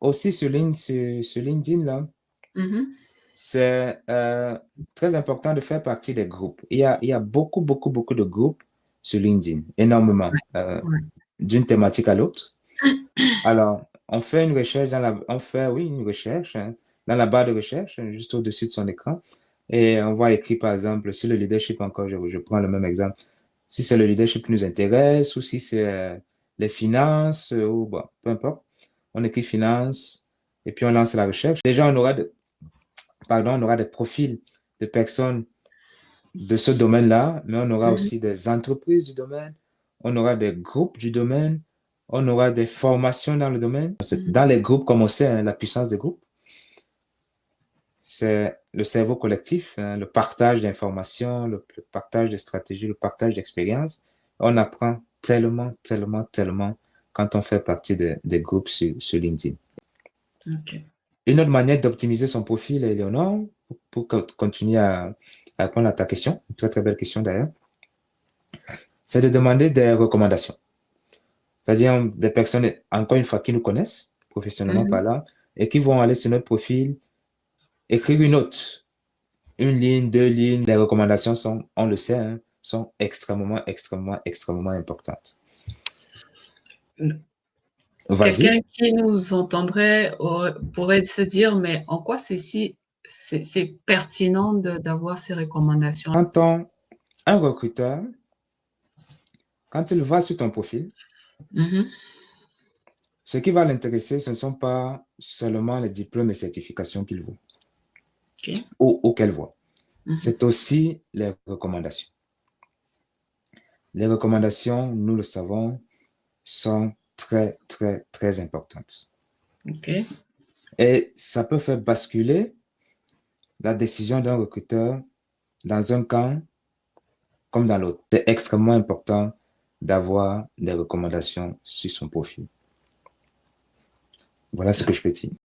aussi sur LinkedIn, là, Mhm. c'est très important de faire partie des groupes. Il y a beaucoup, beaucoup, beaucoup de groupes sur LinkedIn, énormément, Ouais. d'une thématique à l'autre. Alors, on fait une recherche on fait, oui, une recherche hein, dans la barre de recherche, juste au-dessus de son écran, et on va écrire, par exemple, si le leadership, encore, je prends le même exemple, si c'est le leadership qui nous intéresse, ou si c'est les finances, ou bon, peu importe, on écrit finance, et puis on lance la recherche. Déjà, pardon, on aura des profils de personnes de ce domaine-là, mais on aura Mhm. aussi des entreprises du domaine, on aura des groupes du domaine, on aura des formations dans le domaine. Mhm. Dans les groupes, comme on sait, hein, la puissance des groupes, c'est le cerveau collectif, hein, le partage d'informations, le partage de stratégies, le partage d'expériences. On apprend tellement, tellement, tellement quand on fait partie des groupes sur LinkedIn. Ok. Une autre manière d'optimiser son profil, Eleonore, pour continuer à répondre à ta question, une très très belle question d'ailleurs, c'est de demander des recommandations. C'est-à-dire des personnes, encore une fois, qui nous connaissent, professionnellement Mhm. parlant, et qui vont aller sur notre profil, écrire une note, une ligne, deux lignes. Les recommandations sont, on le sait, hein, sont extrêmement, extrêmement, extrêmement importantes. Vas-y. Quelqu'un qui nous entendrait pourrait se dire, mais en quoi c'est pertinent d'avoir ces recommandations? Quand un recruteur, quand il va sur ton profil, Mhm. ce qui va l'intéresser, ce ne sont pas seulement les diplômes et certifications qu'il voit Ok. ou qu'elle voit. Mhm. C'est aussi les recommandations. Les recommandations, nous le savons, sont très, très, très importantes. Ok. Et ça peut faire basculer la décision d'un recruteur dans un camp comme dans l'autre. C'est extrêmement important d'avoir des recommandations sur son profil. Voilà ce que je peux dire.